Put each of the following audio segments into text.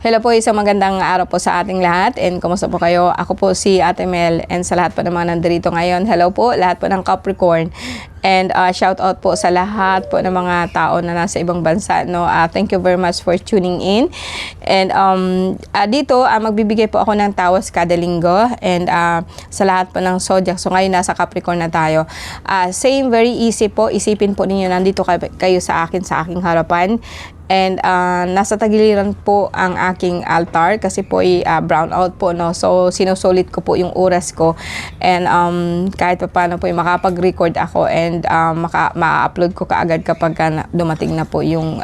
Hello po, isang magandang araw po sa ating lahat and kumusta po kayo? Ako po si Ate Mel and sa lahat po ng mga nandito ngayon, hello po lahat po ng Capricorn and shout out po sa lahat po ng mga tao na nasa ibang bansa, no? Thank you very much for tuning in and dito magbibigay po ako ng tawas kada linggo and sa lahat po ng zodiac. So ngayon nasa Capricorn na tayo. Same, very easy po, isipin po ninyo nandito kayo sa aking harapan. And nasa tagiliran po ang aking altar kasi po brown out po, no. So sinusulit ko po yung oras ko and kahit pa paano po makapag-record ako and ma-upload ko kaagad kapag dumating na po yung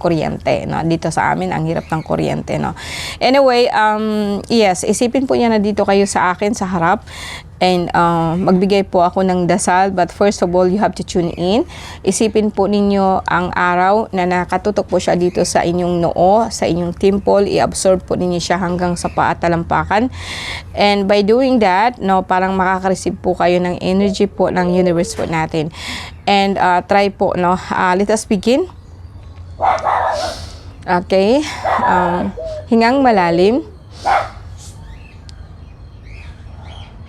kuryente, no. Dito sa amin ang hirap ng kuryente, no. Anyway, yes, isipin po niya na dito kayo sa akin sa harap. And magbigay po ako ng dasal, but first of all, you have to tune in. Isipin po ninyo ang araw na nakatutok po siya dito sa inyong noo, sa inyong temple. I-absorb po ninyo siya hanggang sa paa talampakan. And by doing that, no, parang makaka-receive po kayo ng energy po ng universe po natin. And try po, no. Let us begin. Okay. Hingang malalim.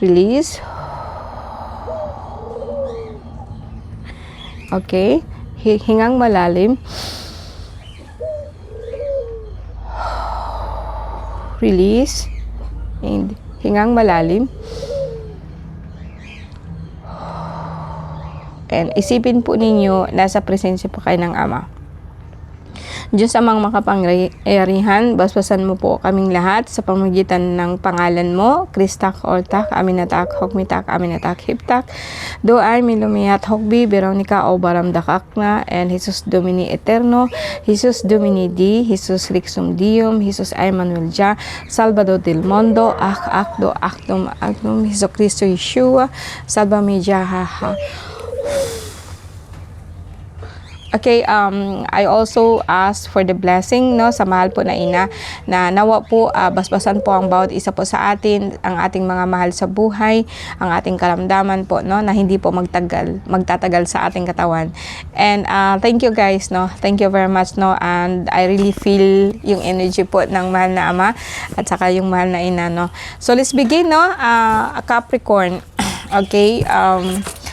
Release. Okay. Hingang malalim. Release. And hingang malalim. And isipin po ninyo, nasa presensya po kayo ng Ama. Diyos amang makapangyarihan, basbasan mo po kaming lahat sa pamamagitan ng pangalan mo, Kristak, Ortak, Aminatak, Hokmitak, Aminatak, Hiptak, Doay, Milumiat, Hokbi, Veronica, O Baramdakak na, and Jesus Domini Eterno, Jesus Domini Di, Jesus Rixum Dium, Jesus Emmanuel Ja, Salvador del Mundo, Akdo, Akdum, Jesus Cristo Yeshua, Salva mi Jahaha. Okay, I also ask for the blessing, no, sa mahal po na ina na nawa po basbasan po ang bawat isa po sa atin, ang ating mga mahal sa buhay, ang ating karamdaman po, no, na hindi po magtatagal sa ating katawan. And thank you guys, no, thank you very much, no, and I really feel yung energy po ng mahal na Ama at saka yung mahal na ina, no. So let's begin, no, Capricorn. Okay,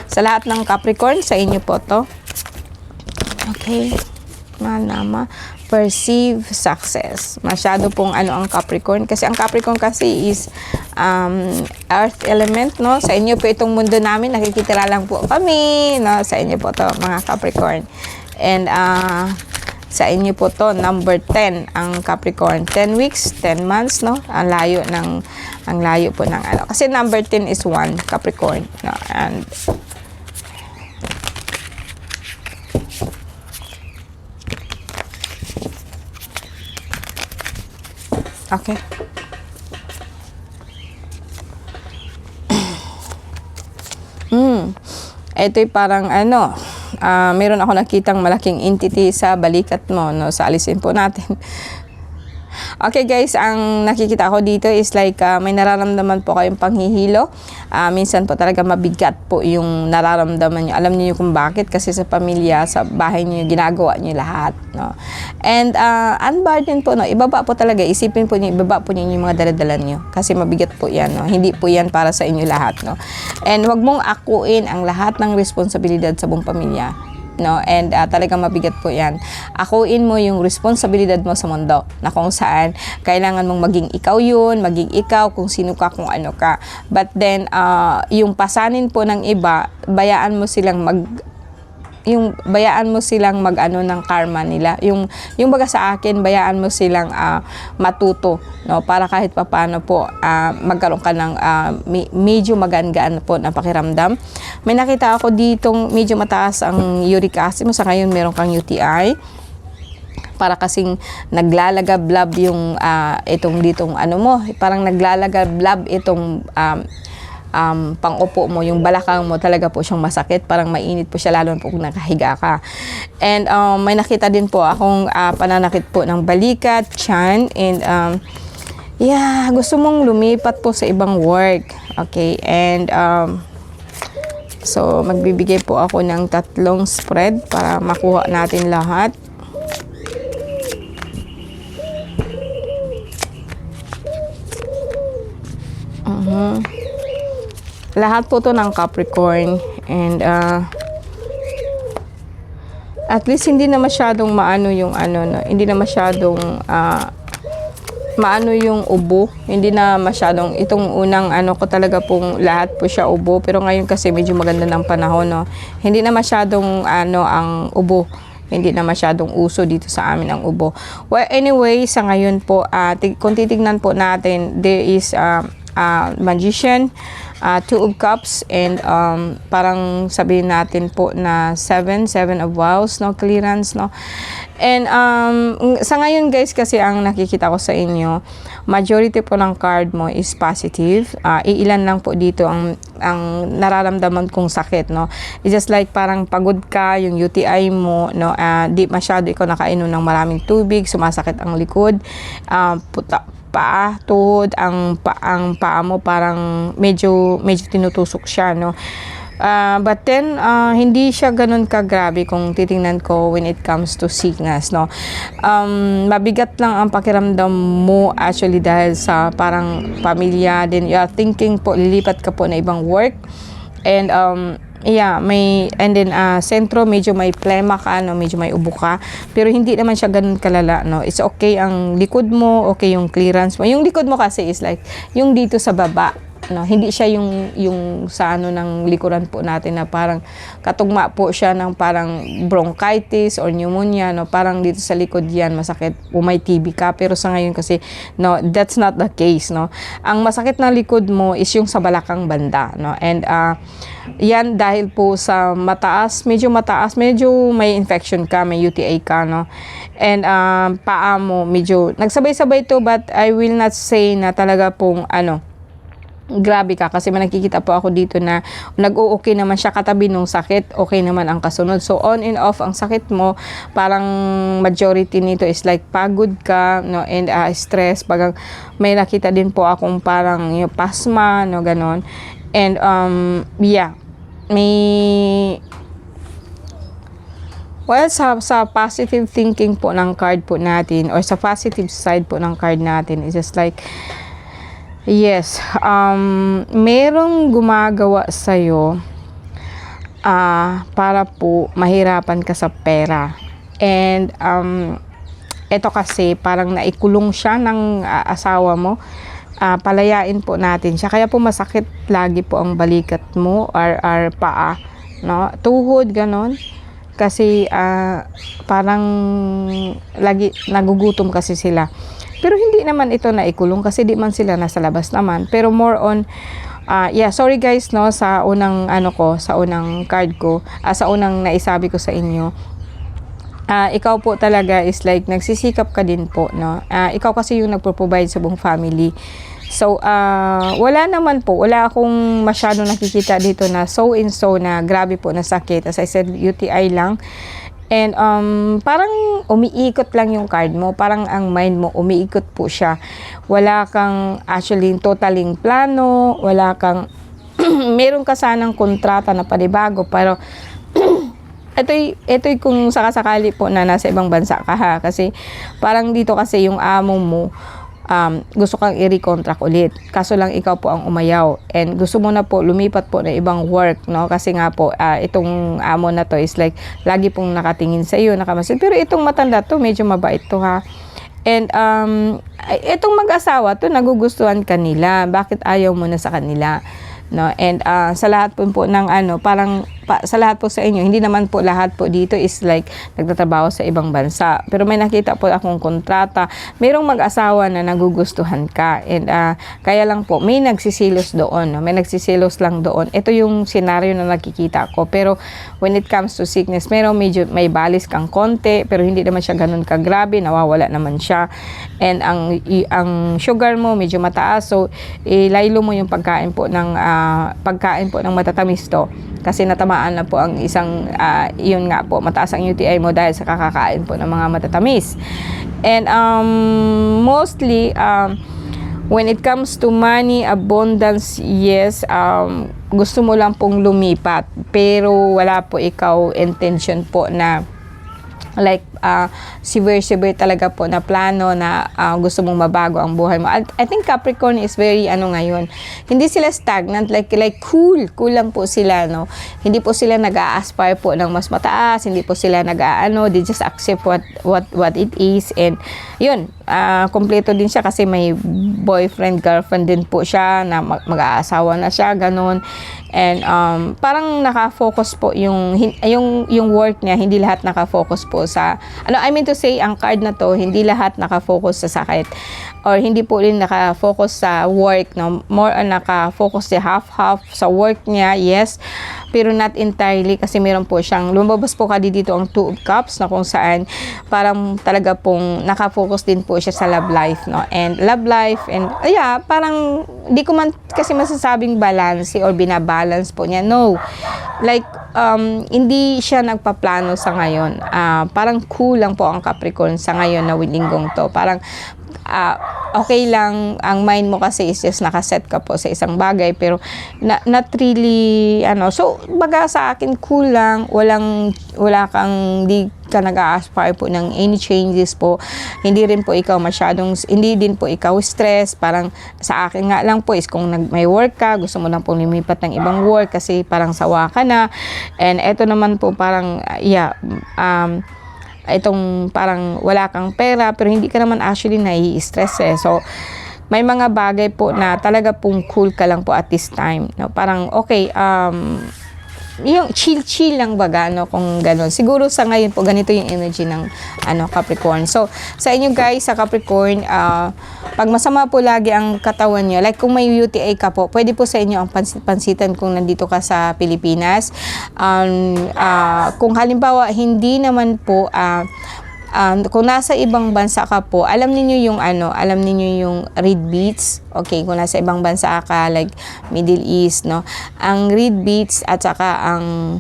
sa lahat ng Capricorn, sa inyo po to. Okay, manama, perceive success. Masyado pong ang Capricorn. Kasi ang Capricorn kasi is earth element, no? Sa inyo po itong mundo namin, nakikitira lang po kami, no? Sa inyo po to mga Capricorn. And sa inyo po to, number 10, ang Capricorn. 10 weeks, 10 months, no? Ang layo po ng Kasi number 10 is 1, Capricorn. No? And okay. Ito'y parang meron ako nakitang malaking entity sa balikat mo, no? So alisin po natin. Okay guys, ang nakikita ko dito is like may nararamdaman po kayong panghihilo. Minsan po talaga mabigat po yung nararamdaman nyo. Alam niyo kung bakit, kasi sa pamilya, sa bahay niyo, ginagawa niyo lahat, no? And unburden po, no? Ibaba po talaga, isipin po niyo, ibaba po niyo yung mga daladala niyo. Kasi mabigat po yan, no? Hindi po yan para sa inyo lahat, no? And wag mong akuin ang lahat ng responsibilidad sa buong pamilya, no? And talagang mabigat po yan. Akuin mo yung responsibilidad mo sa mundo na kung saan kailangan mong maging ikaw yun, maging ikaw kung sino ka, kung ano ka. But then yung pasanin po ng iba, bayaan mo silang ng karma nila. Yung baga sa akin, bayaan mo silang matuto, no, para kahit papaano po magkaroon ka ng medyo magaan-gaan po na pakiramdam. May nakita ako ditong medyo mataas ang uric acid mo, sa ngayon meron kang UTI. Para kasing naglalagablab yung itong ditong mo, parang naglalagablab itong pang-upo mo, yung balakang mo talaga po siyang masakit, parang mainit po siya lalo po kung nakahiga ka. And may nakita din po akong pananakit po ng balikat, tiyan, and gusto mong lumipat po sa ibang work. Okay, and so magbibigay po ako ng 3 spread para makuha natin lahat. Lahat po to ng Capricorn. And at least hindi na masyadong maano yung ano, no? Hindi na masyadong maano yung ubo. Hindi na masyadong, itong unang ano ko talaga pong lahat po siya ubo. Pero ngayon kasi medyo maganda ng panahon, no? Hindi na masyadong ano ang ubo. Hindi na masyadong uso dito sa amin ang ubo. Well, anyway, sa ngayon po, kung titignan po natin, there is Magician, Two of Cups, and parang sabihin natin po na Seven of Wands, no? Clearance, no? And sa ngayon guys, kasi ang nakikita ko sa inyo, majority po ng card mo is positive. Iilan lang po dito ang nararamdaman kong sakit, no? It's just like parang pagod ka, yung UTI mo, no? Di masyado ikaw nakainom ng maraming tubig, sumasakit ang likod, paa, tuhod, ang paa mo parang medyo tinutusok siya, no? But then, hindi siya ganun kagrabe kung titingnan ko when it comes to sickness, no? Mabigat lang ang pakiramdam mo actually dahil sa parang pamilya, then you are thinking po, lilipat ka po na ibang work, and sentro, medyo may plema ka, no? Medyo may ubo ka, pero hindi naman siya ganun kalala, no? It's okay ang likod mo, okay yung clearance mo. Yung likod mo kasi is like yung dito sa baba, no? Hindi siya yung sa ano ng likuran po natin na parang katugma po siya ng parang bronchitis or pneumonia, no? Parang dito sa likod yan masakit o may TB ka, pero sa ngayon kasi no, that's not the case, no? Ang masakit na likod mo is yung sa balakang banda, no? And yan dahil po sa medyo may infection ka, may UTI ka, no? And paa mo medyo nagsabay-sabay to, but I will not say na talaga pong grabe ka, kasi may nakikita po ako dito na nag-o-okay naman siya katabi nung sakit, okay naman ang kasunod. So on and off ang sakit mo, parang majority nito is like pagod ka, no? And stress, pag may nakita din po akong parang yung pasma, no? Ganon. And sa positive thinking po ng card po natin, or sa positive side po ng card natin, is just like, yes, merong gumagawa sa'yo para po mahirapan ka sa pera. And ito kasi parang naikulong siya ng asawa mo. Palayain po natin siya, kaya po masakit lagi po ang balikat mo or paa, no? Tuhod, ganon. Kasi parang lagi nagugutom kasi sila. Pero hindi naman ito naikulong kasi di man sila nasa labas naman. Pero more on, sorry guys, no, sa unang sa unang card ko, sa unang naisabi ko sa inyo, ikaw po talaga is like nagsisikap ka din po, no? Ikaw kasi yung nagpo-provide sa buong family. So, wala akong masyadong nakikita dito na so na grabe po na sakit. As I said, UTI lang. And parang umiikot lang yung card mo, parang ang mind mo umiikot po siya. Wala kang actually totaling plano, wala kang meron ka sanang kontrata na panibago, pero ito'y kung sakasakali po na nasa ibang bansa ka, ha, kasi parang dito kasi yung amo mo gusto kang i-recontract ulit, kaso lang ikaw po ang umayaw, and gusto mo na po lumipat po na ibang work, no? Kasi nga po itong amo na to is like lagi pong nakatingin sa iyo, nakamasid. Pero itong matanda to, medyo mabait to, ha. And itong mag-asawa to, nagugustuhan kanila, bakit ayaw mo na sa kanila, no? And sa lahat po ng parang sa lahat po sa inyo, hindi naman po lahat po dito is like nagtatrabaho sa ibang bansa, pero may nakita po akong kontrata, mayroong mag-asawa na nagugustuhan ka, and kaya lang po may nagsisilos doon, no? May nagsisilos lang doon. Ito yung scenario na nakikita ko. Pero when it comes to sickness, medyo may balis kang konti, pero hindi naman siya ganun kagrabe, nawawala naman siya. And ang sugar mo medyo mataas, so ilaylo mo yung pagkain po ng matatamis to, kasi natamaan na po ang isang yun nga po, mataas ang UTI mo dahil sa kakakain po ng mga matatamis. And mostly when it comes to money, abundance, yes, gusto mo lang pong lumipat, pero wala po ikaw intention po na like severe talaga po na plano na gusto mong mabago ang buhay mo. I think Capricorn is very ngayon, hindi sila stagnant, like cool lang po sila, no. Hindi po sila nag-a-aspire po ng mas mataas, hindi po sila they just accept what it is, and yun, kompleto din siya kasi may boyfriend, girlfriend din po siya na mag-aasawa na siya, ganun. And parang naka-focus po yung work niya, hindi lahat naka-focus po sa I mean to say, ang card na to, hindi lahat naka-focus sa sakit, or hindi po rin naka-focus sa work, no. More on naka-focus sa half sa work niya, yes, pero not entirely, kasi meron po siyang lumabas po dito ang Two of Cups, na kung saan parang talaga pong naka-focus din po siya sa love life, no. And love life, and parang di ko man kasi masasabing balance or binabalance po niya, no. Like hindi siya nagpaplano sa ngayon. Parang kulang po ang Capricorn sa ngayon na linggong to. Parang okay lang, ang mind mo kasi is just nakaset ka po sa isang bagay, pero not really so baga sa akin kulang, wala kang, di ka nag-a-aspire po ng any changes po, hindi din po ikaw stress. Parang sa akin nga lang po is kung may work ka, gusto mo lang po lumipat ng ibang work kasi parang sawa ka na, and eto naman po parang itong parang wala kang pera pero hindi ka naman actually nai-stress so may mga bagay po na talaga pong cool ka lang po at this time, no? Parang okay, yung chill lang baga, no, kung gano'n. Siguro sa ngayon po, ganito yung energy ng Capricorn. So, sa inyo guys, sa Capricorn, pag masama po lagi ang katawan nyo, like kung may UTI ka po, pwede po sa inyo ang pansitan kung nandito ka sa Pilipinas. Kung halimbawa, hindi naman po, kung nasa ibang bansa ka po, alam niyo yung reed beads. Okay, kung nasa ibang bansa ka, like Middle East, no, ang reed beads at saka ang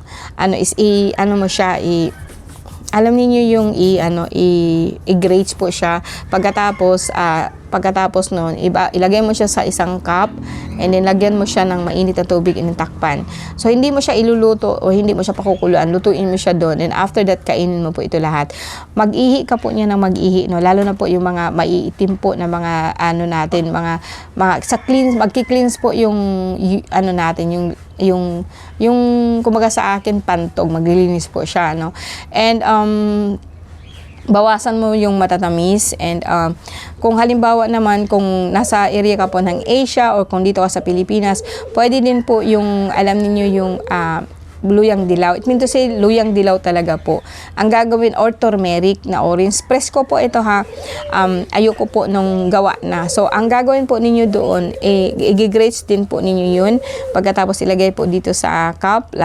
alam niyo yung i-grate po siya. Pagkatapos noon, ilagay mo siya sa isang cup, and then lagyan mo siya ng mainit na tubig and takpan. So, hindi mo siya iluluto o hindi mo siya pakukuluan. Lutuin mo siya doon. And after that, kainin mo po ito lahat. Mag-ihi ka po niya ng mag-ihi, no? Lalo na po yung mga maiitim po na mga natin, mga sa cleanse, magki-cleanse po yung natin, yung kumaga sa akin pantog, maglilinis po siya, no? And bawasan mo yung matatamis, and kung halimbawa naman kung nasa area ka po ng Asia or kung dito ka sa Pilipinas, pwede din po yung alam niyo yung luyang dilaw. It means to say, luyang dilaw talaga po. Ang gagawin, or turmeric na orange. Presko po ito ha. Ayoko po nung gawa na. So, ang gagawin po ninyo doon, i-grate din po ninyo yun. Pagkatapos ilagay po dito sa cup,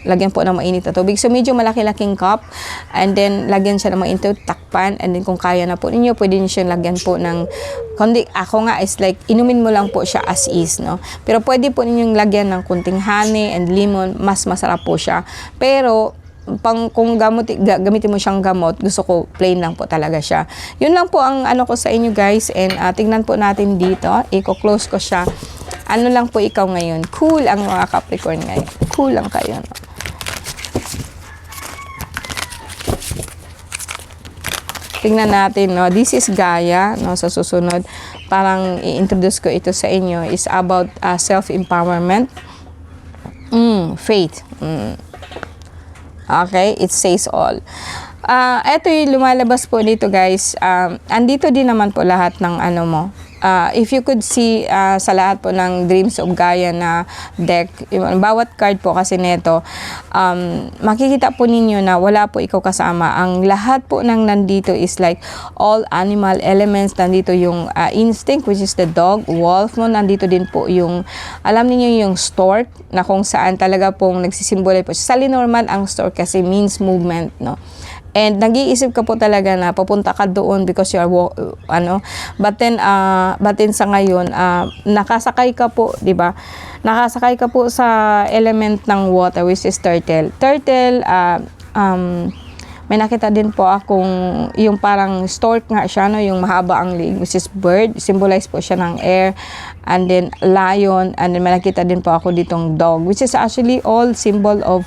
lagyan po ng mainit na tubig. So, medyo malaki-laking cup. And then, lagyan siya ng mainit, takpan. And then, kung kaya na po ninyo, pwede nyo siyang lagyan po ng, kundi ako nga is like, inumin mo lang po siya as is, no? Pero pwede po ninyong lagyan ng kunting honey and lemon. Mas masarap po siya. Pero, kung gamitin mo siyang gamot, gusto ko plain lang po talaga siya. Yun lang po ang ko sa inyo guys. And tingnan po natin dito. I-close ko siya. Ano lang po ikaw ngayon? Cool ang mga Capricorn ngayon. Cool lang kayo, no? Tingnan natin, no? This is Gaia, no? Sa susunod, parang i-introduce ko ito sa inyo, is about self-empowerment. Faith. Okay, it says all. Ito yung lumalabas po dito guys. Andito din naman po lahat ng mo. If you could see sa lahat po ng Dreams of Gaia na deck, bawat card po kasi neto, makikita po ninyo na wala po ikaw kasama. Ang lahat po ng nandito is like all animal elements. Nandito yung instinct, which is the dog, wolf mo. Nandito din po yung, alam niyo yung stork, na kung saan talaga pong nagsisimbole po. Sa Lenormand, ang stork kasi means movement, no? And nag-iisip ka po talaga na papunta ka doon because you are but then sa ngayon nakasakay ka po, 'di ba? Nakasakay ka po sa element ng water, which is turtle. may nakita din po akong yung parang stork nga siya, no, yung mahaba ang leg, which is bird, symbolize po siya ng air, and then lion, and then may nakita din po ako ditong dog, which is actually all symbol of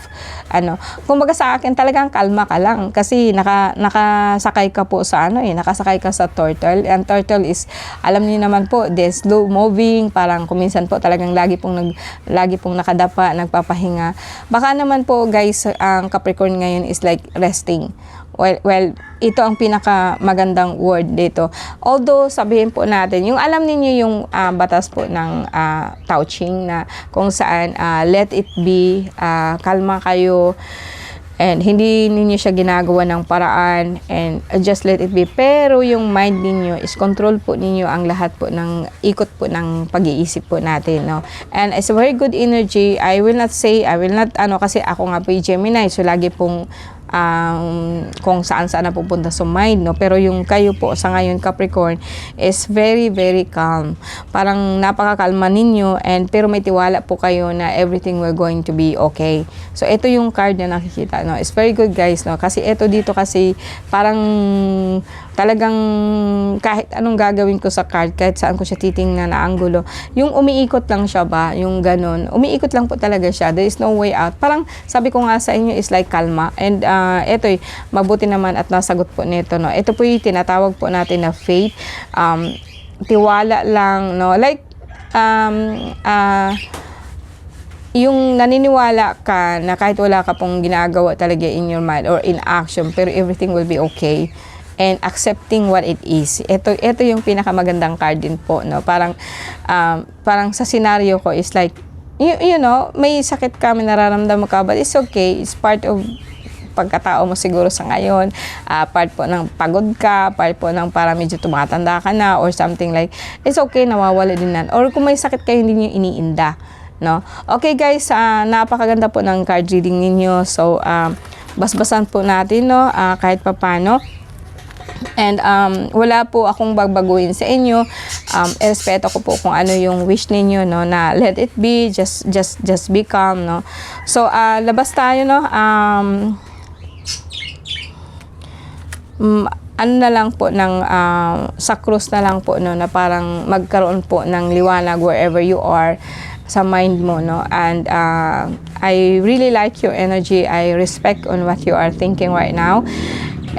kumbaga sa akin talagang kalma ka lang kasi nakasakay ka po sa nakasakay ka sa turtle, and turtle is, alam niyo naman po, the slow moving, parang kuminsan po talagang lagi pong nakadapa, nagpapahinga. Baka naman po guys, ang Capricorn ngayon is like resting. Well, ito ang pinaka magandang word dito. Although, sabihin po natin, yung alam niyo yung batas po ng Tao Ching na kung saan let it be, kalma kayo, and hindi ninyo siya ginagawa ng paraan, and just let it be. Pero yung mind ninyo is control po ninyo ang lahat po ng ikot po ng pag-iisip po natin, no? And it's a very good energy. I will not kasi ako nga po yung Gemini, so lagi pong kung saan napupunta sa mind, no? Pero yung kayo po sa ngayon Capricorn is very very calm, parang napakakalma ninyo, and pero may tiwala po kayo na everything will going to be okay. So ito yung card na nakikita, no? It's very good guys, no? Kasi ito dito kasi parang talagang kahit anong gagawin ko sa card, kahit saan ko siya titingnan na anggulo, yung umiikot lang siya ba, yung ganun, umiikot lang po talaga siya, there is no way out. Parang sabi ko nga sa inyo is like kalma, and ito mabuti naman at nasagot po nito, no? Ito po yung tinatawag po natin na faith, tiwala lang, no? Like yung naniniwala ka na kahit wala ka pong ginagawa talaga in your mind or in action, pero everything will be okay, and accepting what it is. Ito yung pinakamagandang card din po, no? Parang sa scenario ko is like, you know, may sakit ka, may nararamdaman ka, but it's okay. It's part of pagkatao mo siguro sa ngayon. Part po ng pagod ka, part po ng para medyo tumatanda ka na or something like, it's okay, nawawala din yan. Or kung may sakit kayo, hindi nyo iniinda, no? Okay guys, napakaganda po ng card reading ninyo. So, basbasan po natin, no? Kahit papano. And wala po akong babaguhin sa inyo. Respeto ko po kung ano yung wish ninyo, no, na let it be, just be calm, no. So labas tayo, no. Ano na lang po ng sa krus na lang po, no, na parang magkaroon po ng liwanag wherever you are sa mind mo, no. And I really like your energy. I respect on what you are thinking right now.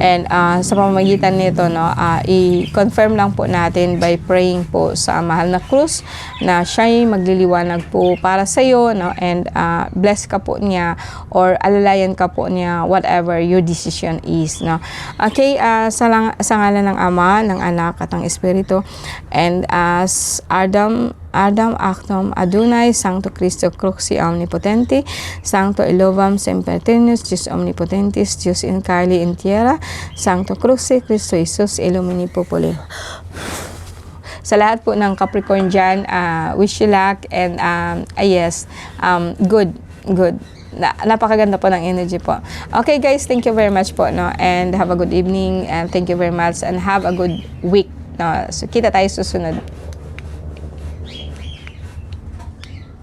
And sa pamamagitan nito, no, i-confirm lang po natin by praying po sa mahal na krus na siya'y magliliwanag po para sa iyo, no, and bless ka po niya or alalayan ka po niya whatever your decision is, no. Okay, sa ngalan ng Ama, ng Anak at ng Espiritu, and as Adam actum Adonai, Sancto Christo Cruxi Omnipotenti, Sancto Elovam Sempertenius, Deus Omnipotentis, Deus in Carli in Tierra, Sancto Cruxi Christo Jesus, Illumini Populi. Sa lahat po ng Capricorn dyan, wish you luck, and yes, good. Napakaganda po ng energy po. Okay guys, thank you very much po, no, and have a good evening, and thank you very much, and have a good week, no. So kita tayo susunod.